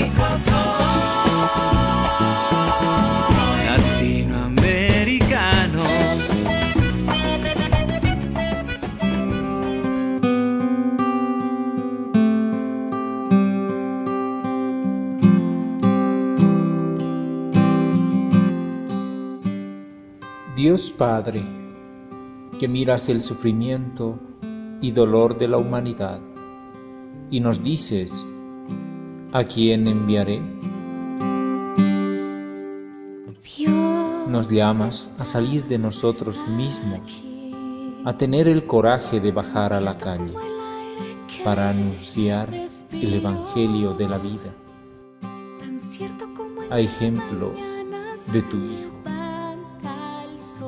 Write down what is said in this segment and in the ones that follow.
hijo soy latinoamericano. Dios Padre, que miras el sufrimiento y dolor de la humanidad, y nos dices, ¿a quién enviaré? Nos llamas a salir de nosotros mismos, a tener el coraje de bajar a la calle, para anunciar el Evangelio de la vida, a ejemplo de tu Hijo.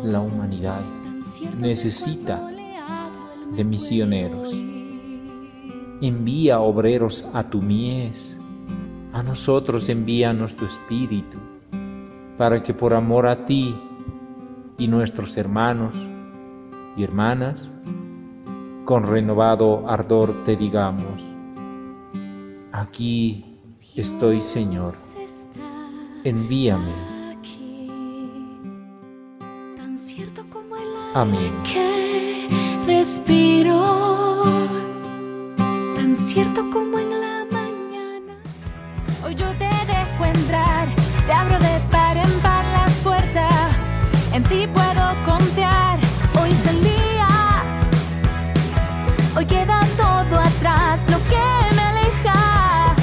La humanidad necesita de misioneros. Envía obreros a tu mies. A nosotros envíanos tu Espíritu, para que por amor a ti y nuestros hermanos y hermanas, con renovado ardor te digamos: aquí estoy, Señor, envíame. Amén. Que respiro, tan cierto como en la mañana. Hoy yo te dejo entrar, te abro de par en par las puertas. En ti puedo confiar, hoy es el día. Hoy queda todo atrás, lo que me aleja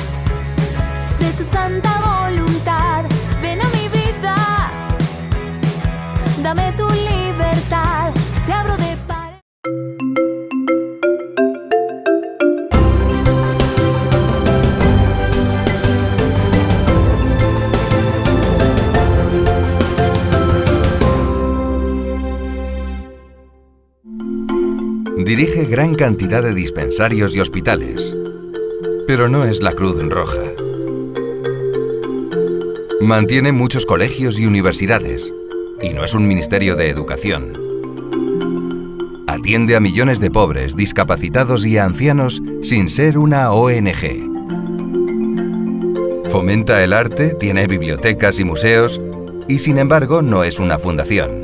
de tu santa voluntad. Ven a mi vida, dame tu libertad, te abro de par. Dirige gran cantidad de dispensarios y hospitales, pero no es la Cruz Roja. Mantiene muchos colegios y universidades, y no es un ministerio de educación. Atiende a millones de pobres, discapacitados y ancianos sin ser una ONG. Fomenta el arte, tiene bibliotecas y museos, y sin embargo no es una fundación.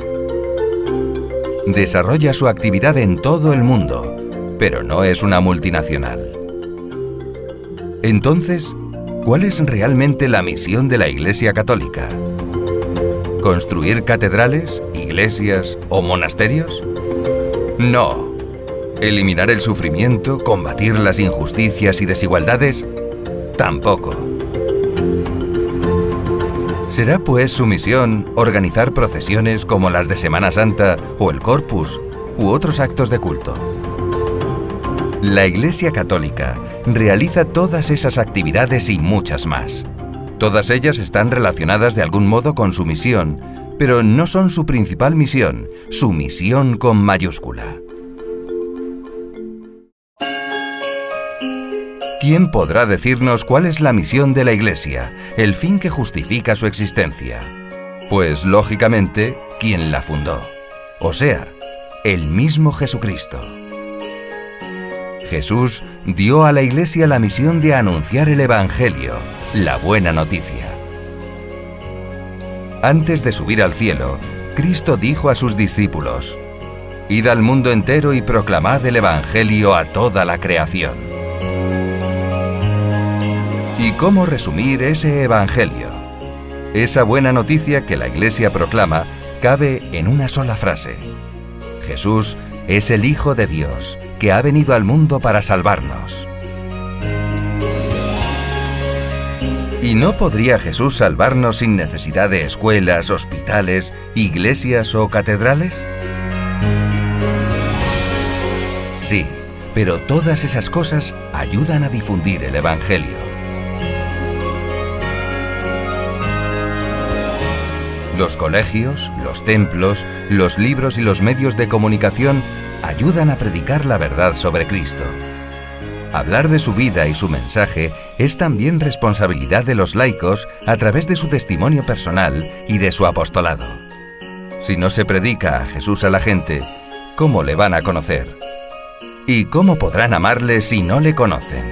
Desarrolla su actividad en todo el mundo, pero no es una multinacional. Entonces, ¿cuál es realmente la misión de la Iglesia Católica? ¿Construir catedrales, iglesias o monasterios? No. ¿Eliminar el sufrimiento, combatir las injusticias y desigualdades? Tampoco. ¿Será pues su misión organizar procesiones como las de Semana Santa o el Corpus u otros actos de culto? La Iglesia Católica realiza todas esas actividades y muchas más. Todas ellas están relacionadas de algún modo con su misión, pero no son su principal misión, su misión con mayúscula. ¿Quién podrá decirnos cuál es la misión de la Iglesia, el fin que justifica su existencia? Pues, lógicamente, quien la fundó, o sea, el mismo Jesucristo. Jesús dio a la Iglesia la misión de anunciar el Evangelio, la buena noticia. Antes de subir al cielo, Cristo dijo a sus discípulos: «Id al mundo entero y proclamad el Evangelio a toda la creación». ¿Y cómo resumir ese Evangelio? Esa buena noticia que la Iglesia proclama cabe en una sola frase: Jesús es el Hijo de Dios, que ha venido al mundo para salvarnos. ¿Y no podría Jesús salvarnos sin necesidad de escuelas, hospitales, iglesias o catedrales? Sí, pero todas esas cosas ayudan a difundir el Evangelio. Los colegios, los templos, los libros y los medios de comunicación ayudan a predicar la verdad sobre Cristo. Hablar de su vida y su mensaje es también responsabilidad de los laicos a través de su testimonio personal y de su apostolado. Si no se predica a Jesús a la gente, ¿cómo le van a conocer? ¿Y cómo podrán amarle si no le conocen?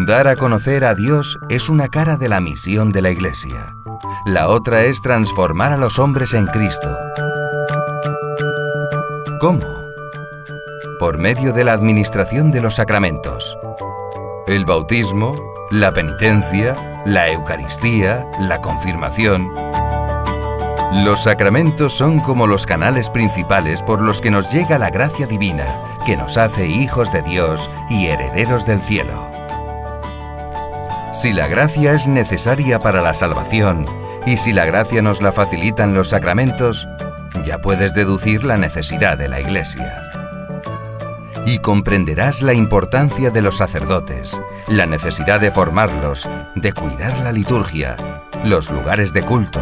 Dar a conocer a Dios es una cara de la misión de la Iglesia. La otra es transformar a los hombres en Cristo. ¿Cómo? Por medio de la administración de los sacramentos. El bautismo, la penitencia, la Eucaristía, la confirmación. Los sacramentos son como los canales principales por los que nos llega la gracia divina, que nos hace hijos de Dios y herederos del cielo. Si la gracia es necesaria para la salvación, y si la gracia nos la facilitan los sacramentos, ya puedes deducir la necesidad de la Iglesia. Y comprenderás la importancia de los sacerdotes, la necesidad de formarlos, de cuidar la liturgia, los lugares de culto.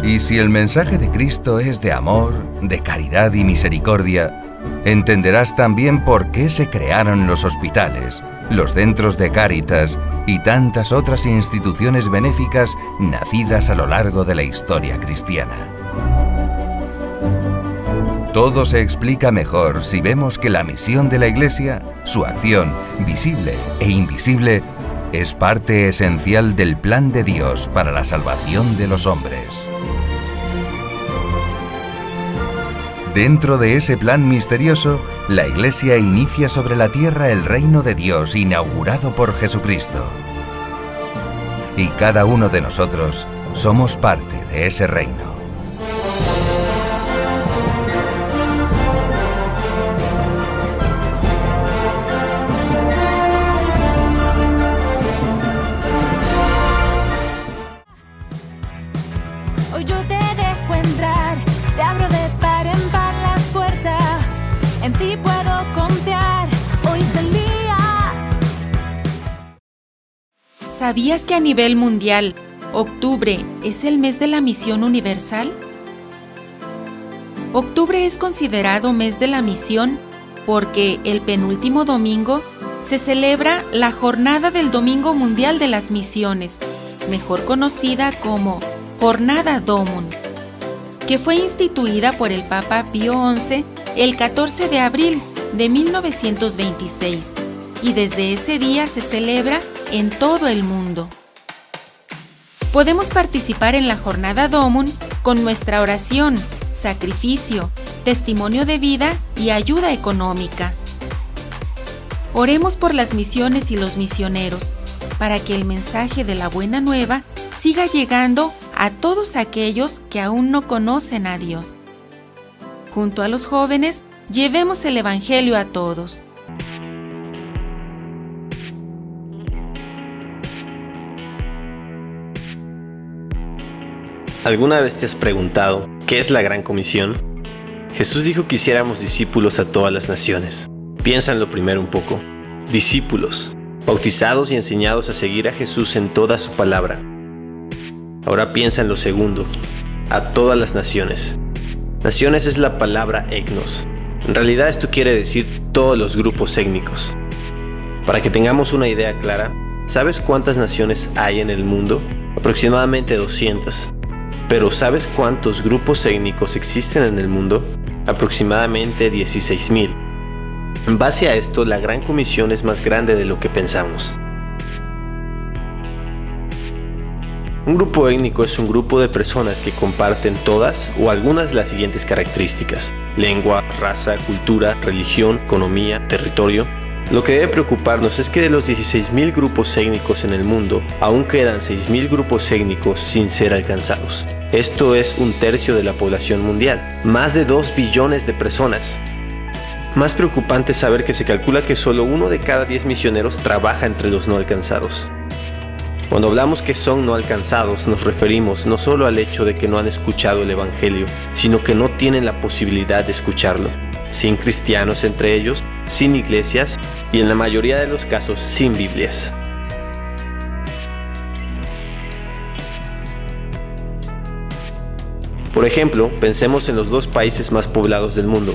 Y si el mensaje de Cristo es de amor, de caridad y misericordia, entenderás también por qué se crearon los hospitales, los centros de Cáritas y tantas otras instituciones benéficas nacidas a lo largo de la historia cristiana. Todo se explica mejor si vemos que la misión de la Iglesia, su acción, visible e invisible, es parte esencial del plan de Dios para la salvación de los hombres. Dentro de ese plan misterioso, la Iglesia inicia sobre la tierra el reino de Dios inaugurado por Jesucristo. Y cada uno de nosotros somos parte de ese reino. Hoy yo te dejo entrar, te abro de par en par las puertas, en ti puedo confiar, hoy es el día. ¿Sabías que a nivel mundial, octubre es el mes de la misión universal? Octubre es considerado mes de la misión porque el penúltimo domingo se celebra la Jornada del Domingo Mundial de las Misiones, mejor conocida como Jornada Domum, que fue instituida por el Papa Pío XI el 14 de abril de 1926 y desde ese día se celebra en todo el mundo. Podemos participar en la Jornada Domum con nuestra oración, sacrificio, testimonio de vida y ayuda económica. Oremos por las misiones y los misioneros, para que el mensaje de la Buena Nueva siga llegando a todos aquellos que aún no conocen a Dios. Junto a los jóvenes, llevemos el Evangelio a todos. ¿Alguna vez te has preguntado qué es la Gran Comisión? Jesús dijo que hiciéramos discípulos a todas las naciones. Piénsalo primero un poco. Discípulos, bautizados y enseñados a seguir a Jesús en toda su palabra. Ahora piensa en lo segundo, a todas las naciones. Naciones es la palabra etnos. En realidad esto quiere decir todos los grupos étnicos. Para que tengamos una idea clara, ¿sabes cuántas naciones hay en el mundo? Aproximadamente 200. Pero ¿sabes cuántos grupos étnicos existen en el mundo? Aproximadamente 16,000. En base a esto, la Gran Comisión es más grande de lo que pensamos. Un grupo étnico es un grupo de personas que comparten todas o algunas de las siguientes características: lengua, raza, cultura, religión, economía, territorio. Lo que debe preocuparnos es que de los 16,000 grupos étnicos en el mundo, aún quedan 6,000 grupos étnicos sin ser alcanzados. Esto es 1/3 de la población mundial, más de 2 billones de personas. Más preocupante es saber que se calcula que solo 1 de cada 10 misioneros trabaja entre los no alcanzados. Cuando hablamos que son no alcanzados, nos referimos no solo al hecho de que no han escuchado el Evangelio, sino que no tienen la posibilidad de escucharlo, sin cristianos entre ellos, sin iglesias y en la mayoría de los casos sin Biblias. Por ejemplo, pensemos en los 2 países más poblados del mundo.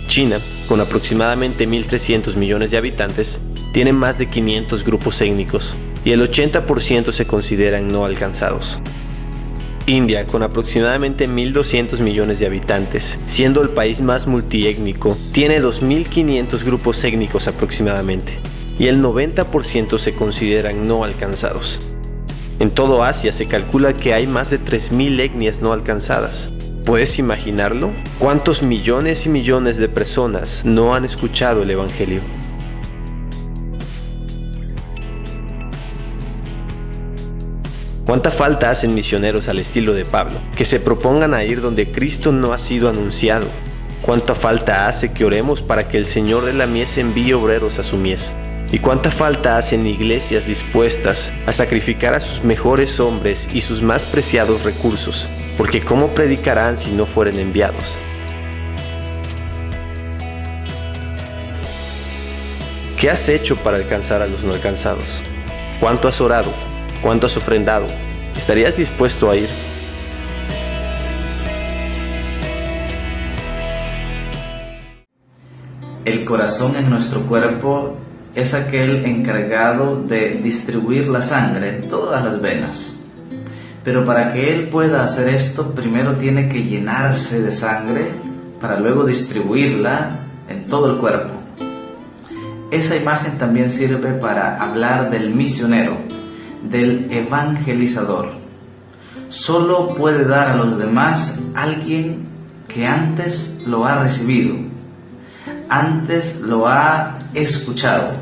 China, con aproximadamente 1.300 millones de habitantes, tiene más de 500 grupos étnicos y el 80% se consideran no alcanzados. India, con aproximadamente 1.200 millones de habitantes, siendo el país más multiétnico, tiene 2.500 grupos étnicos aproximadamente, y el 90% se consideran no alcanzados. En todo Asia se calcula que hay más de 3.000 etnias no alcanzadas. ¿Puedes imaginarlo? ¿Cuántos millones y millones de personas no han escuchado el Evangelio? ¿Cuánta falta hacen misioneros al estilo de Pablo, que se propongan a ir donde Cristo no ha sido anunciado? ¿Cuánta falta hace que oremos para que el Señor de la mies envíe obreros a su mies? ¿Y cuánta falta hacen iglesias dispuestas a sacrificar a sus mejores hombres y sus más preciados recursos? Porque ¿cómo predicarán si no fueren enviados? ¿Qué has hecho para alcanzar a los no alcanzados? ¿Cuánto has orado? ¿Cuánto has ofrendado? ¿Estarías dispuesto a ir? El corazón en nuestro cuerpo es aquel encargado de distribuir la sangre en todas las venas. Pero para que él pueda hacer esto, primero tiene que llenarse de sangre para luego distribuirla en todo el cuerpo. Esa imagen también sirve para hablar del misionero, del evangelizador. Solo puede dar a los demás alguien que antes lo ha recibido, antes lo ha escuchado.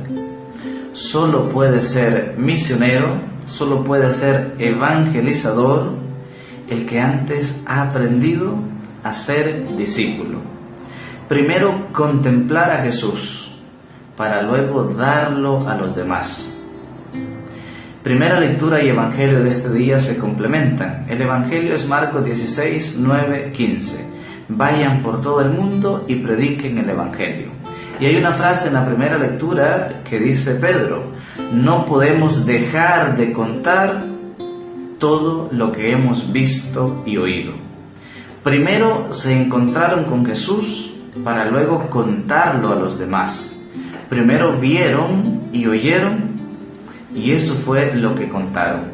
Solo puede ser misionero, solo puede ser evangelizador el que antes ha aprendido a ser discípulo. Primero contemplar a Jesús para luego darlo a los demás. Primera lectura y evangelio de este día se complementan. El evangelio es Marcos 16, 9, 15. Vayan por todo el mundo y prediquen el evangelio. Y hay una frase en la primera lectura que dice Pedro: no podemos dejar de contar todo lo que hemos visto y oído. Primero se encontraron con Jesús para luego contarlo a los demás. Primero vieron y oyeron, y eso fue lo que contaron.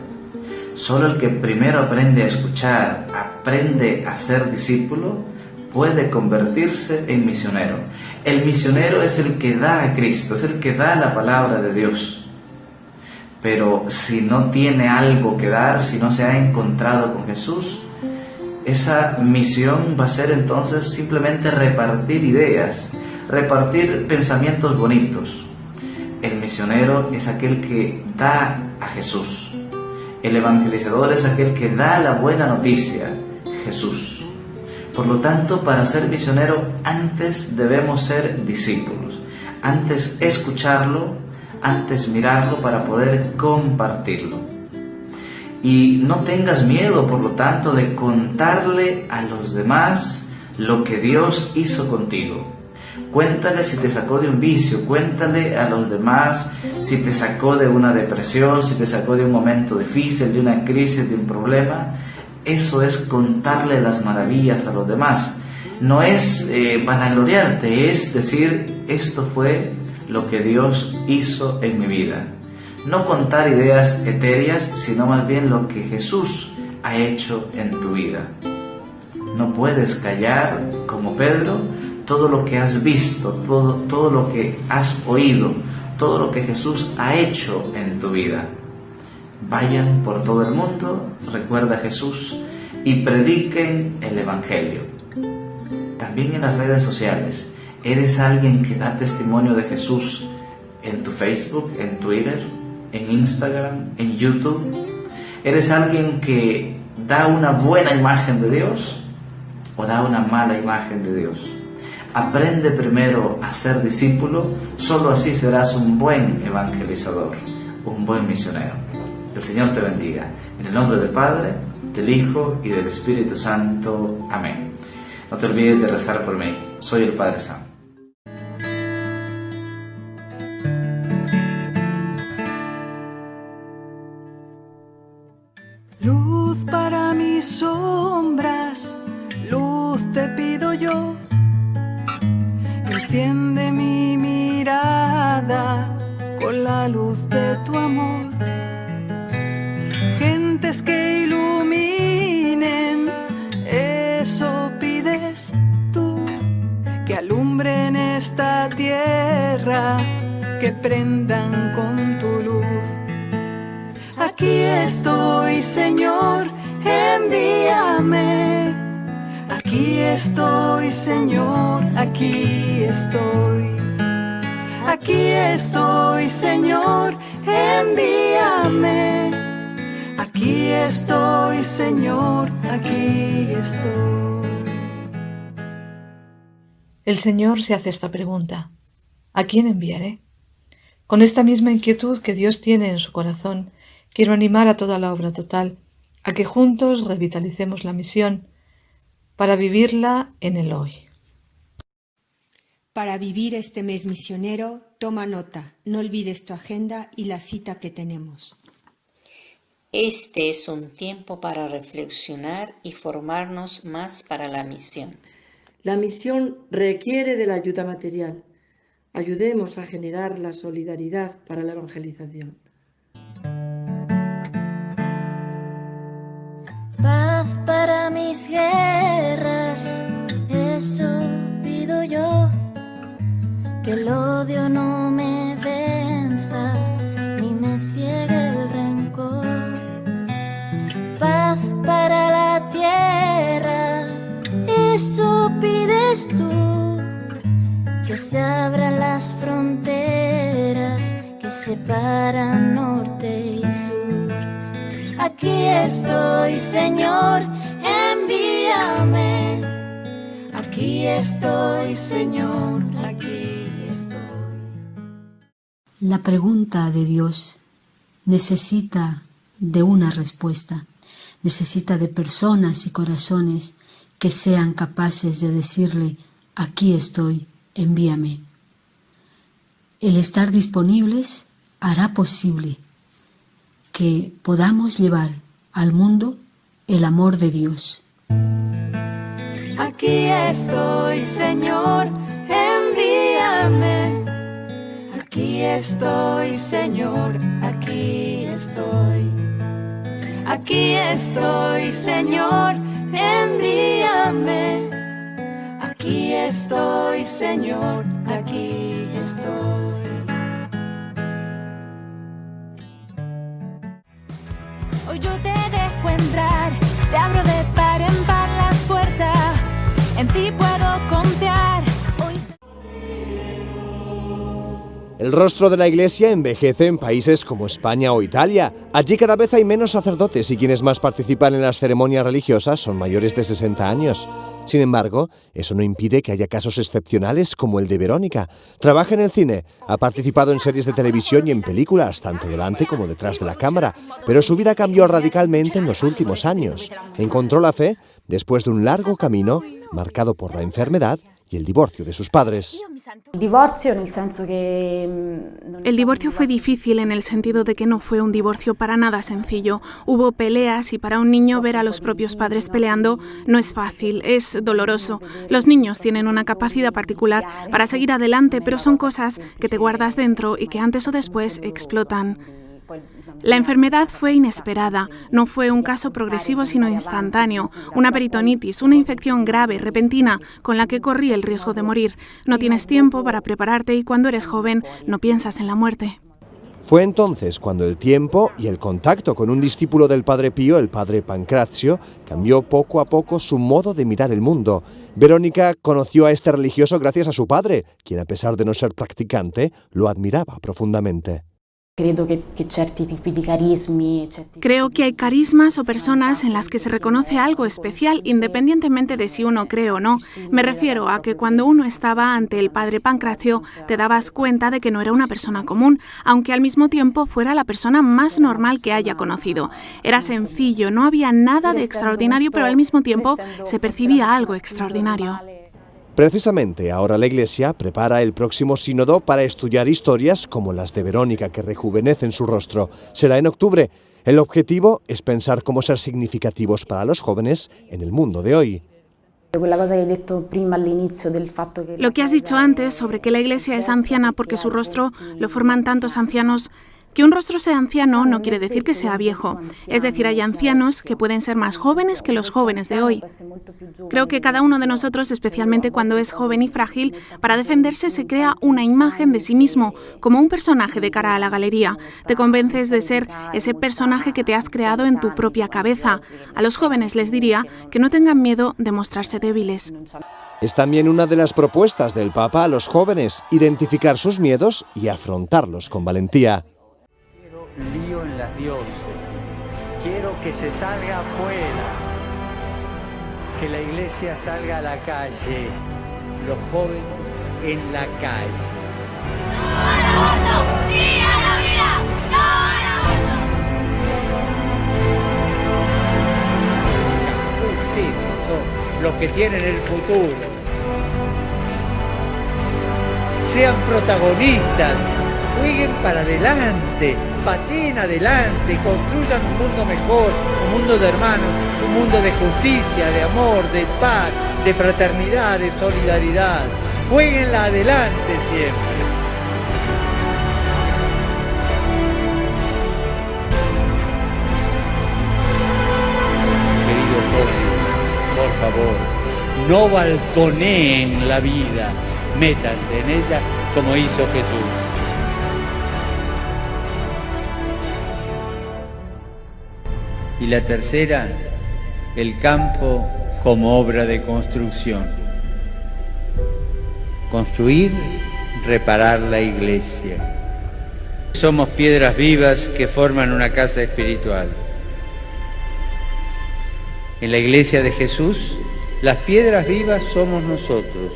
Solo el que primero aprende a escuchar, aprende a ser discípulo, puede convertirse en misionero. El misionero es el que da a Cristo, es el que da la palabra de Dios. Pero si no tiene algo que dar, si no se ha encontrado con Jesús, esa misión va a ser entonces simplemente repartir ideas, repartir pensamientos bonitos. El misionero es aquel que da a Jesús. El evangelizador es aquel que da la buena noticia, Jesús. Por lo tanto, para ser misionero, antes debemos ser discípulos. Antes escucharlo, antes mirarlo para poder compartirlo. Y no tengas miedo, por lo tanto, de contarle a los demás lo que Dios hizo contigo. Cuéntale si te sacó de un vicio, cuéntale a los demás si te sacó de una depresión, si te sacó de un momento difícil, de una crisis, de un problema. Eso es contarle las maravillas a los demás. No es vanagloriarte, es decir, esto fue lo que Dios hizo en mi vida. No contar ideas etéreas, sino más bien lo que Jesús ha hecho en tu vida. No puedes callar, como Pedro, todo lo que has visto, todo lo que has oído, todo lo que Jesús ha hecho en tu vida. Vayan por todo el mundo, recuerda a Jesús, y prediquen el Evangelio. También en las redes sociales. ¿Eres alguien que da testimonio de Jesús en tu Facebook, en Twitter, en Instagram, en YouTube? ¿Eres alguien que da una buena imagen de Dios o da una mala imagen de Dios? Aprende primero a ser discípulo, solo así serás un buen evangelizador, un buen misionero. Que el Señor te bendiga. En el nombre del Padre, del Hijo y del Espíritu Santo. Amén. No te olvides de rezar por mí. Soy el Padre Sam. Luz para mis sombras, luz te pido yo. Enciende mi mirada con la luz de tu amor. Gentes que iluminen que alumbren esta tierra, que prendan con tu luz. Aquí estoy, Señor, envíame. Aquí estoy, Señor, aquí estoy. Aquí estoy, Señor, envíame. Aquí estoy, Señor, aquí estoy. El Señor se hace esta pregunta: ¿a quién enviaré? Con esta misma inquietud que Dios tiene en su corazón, quiero animar a toda la obra total a que juntos revitalicemos la misión para vivirla en el hoy. Para vivir este mes misionero, toma nota, no olvides tu agenda y la cita que tenemos. Este es un tiempo para reflexionar y formarnos más para la misión. La misión requiere de la ayuda material. Ayudemos a generar la solidaridad para la evangelización. Paz para mis guerras, eso pido yo. Que el odio no me venza, ni me ciegue el rencor. Paz para la tierra, eso pides tú. Que se abran las fronteras que separan norte y sur. Aquí estoy, Señor, envíame. Aquí estoy, Señor, aquí estoy. La pregunta de Dios necesita de una respuesta, necesita de personas y corazones que sean capaces de decirle: aquí estoy, envíame. El estar disponibles hará posible que podamos llevar al mundo el amor de Dios. Aquí estoy, Señor, envíame. Aquí estoy, Señor, aquí estoy. Aquí estoy, Señor, envíame. Aquí estoy, Señor, aquí estoy. Hoy yo te dejo entrar, te abro de par en par las puertas, en ti puedo confiar. El rostro de la Iglesia envejece en países como España o Italia. Allí cada vez hay menos sacerdotes y quienes más participan en las ceremonias religiosas son mayores de 60 años. Sin embargo, eso no impide que haya casos excepcionales como el de Verónica. Trabaja en el cine, ha participado en series de televisión y en películas, tanto delante como detrás de la cámara, pero su vida cambió radicalmente en los últimos años. Encontró la fe después de un largo camino marcado por la enfermedad y el divorcio de sus padres. El divorcio fue difícil en el sentido de que no fue un divorcio para nada sencillo. Hubo peleas y para un niño ver a los propios padres peleando no es fácil, es doloroso. Los niños tienen una capacidad particular para seguir adelante, pero son cosas que te guardas dentro y que antes o después explotan. La enfermedad fue inesperada, no fue un caso progresivo sino instantáneo, una peritonitis, una infección grave, repentina, con la que corrí el riesgo de morir. No tienes tiempo para prepararte y cuando eres joven no piensas en la muerte. Fue entonces cuando el tiempo y el contacto con un discípulo del Padre Pío, el Padre Pancrazio, cambió poco a poco su modo de mirar el mundo. Verónica conoció a este religioso gracias a su padre, quien a pesar de no ser practicante, lo admiraba profundamente. Creo que hay carismas o personas en las que se reconoce algo especial independientemente de si uno cree o no. Me refiero a que cuando uno estaba ante el Padre Pancracio te dabas cuenta de que no era una persona común, aunque al mismo tiempo fuera la persona más normal que haya conocido. Era sencillo, no había nada de extraordinario, pero al mismo tiempo se percibía algo extraordinario. Precisamente ahora la Iglesia prepara el próximo sínodo para estudiar historias como las de Verónica que rejuvenecen su rostro. Será en octubre. El objetivo es pensar cómo ser significativos para los jóvenes en el mundo de hoy. Lo que has dicho antes sobre que la Iglesia es anciana porque su rostro lo forman tantos ancianos Que un rostro sea anciano no quiere decir que sea viejo. Es decir, hay ancianos que pueden ser más jóvenes que los jóvenes de hoy. Creo que cada uno de nosotros, especialmente cuando es joven y frágil, para defenderse se crea una imagen de sí mismo, como un personaje de cara a la galería. Te convences de ser ese personaje que te has creado en tu propia cabeza. A los jóvenes les diría que no tengan miedo de mostrarse débiles. Es también una de las propuestas del Papa a los jóvenes, identificar sus miedos y afrontarlos con valentía. Lío en las diócesis, quiero que se salga afuera, que la iglesia salga a la calle, los jóvenes en la calle. ¡No al aborto! ¡Sí a la vida! ¡No al aborto! Ustedes son los que tienen el futuro. Sean protagonistas, jueguen para adelante, pateen adelante, construyan un mundo mejor, un mundo de hermanos, un mundo de justicia, de amor, de paz, de fraternidad, de solidaridad. Jueguenla adelante siempre. Queridos jóvenes, por favor, no balconeen la vida, métanse en ella como hizo Jesús. Y la tercera, el campo como obra de construcción. Construir, reparar la iglesia. Somos piedras vivas que forman una casa espiritual. En la iglesia de Jesús, las piedras vivas somos nosotros.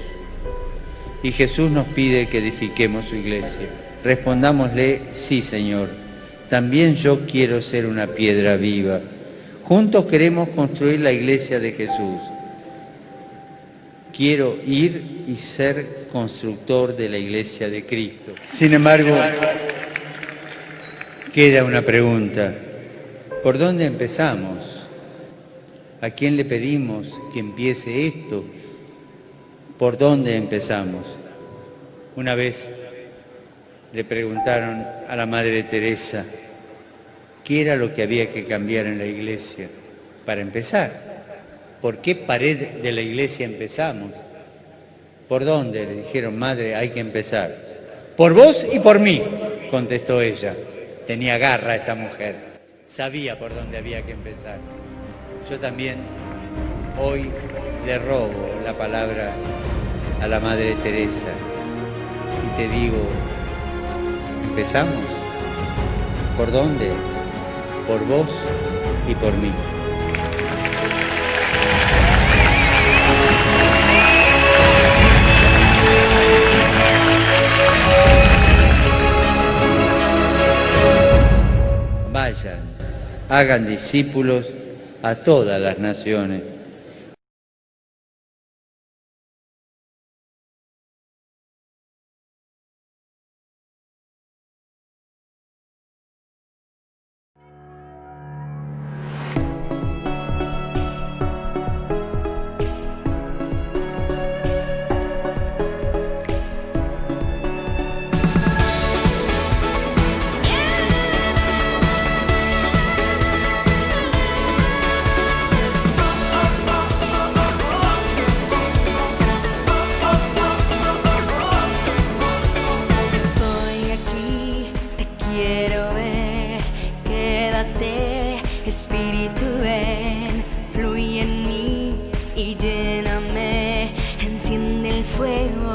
Y Jesús nos pide que edifiquemos su iglesia. Respondámosle, sí, Señor, también yo quiero ser una piedra viva. Juntos queremos construir la iglesia de Jesús. Quiero ir y ser constructor de la iglesia de Cristo. Sin embargo, queda una pregunta. ¿Por dónde empezamos? ¿A quién le pedimos que empiece esto? ¿Por dónde empezamos? Una vez le preguntaron a la Madre Teresa qué era lo que había que cambiar en la iglesia para empezar. ¿Por qué pared de la iglesia empezamos? ¿Por dónde? Le dijeron, Madre, hay que empezar. Por vos y por mí, contestó ella. Tenía garra esta mujer, sabía por dónde había que empezar. Yo también hoy le robo la palabra a la Madre Teresa y te digo, ¿empezamos? ¿Por dónde? Por vos y por mí. Vayan, hagan discípulos a todas las naciones. Espíritu, ven, fluye en mí y lléname, enciende el fuego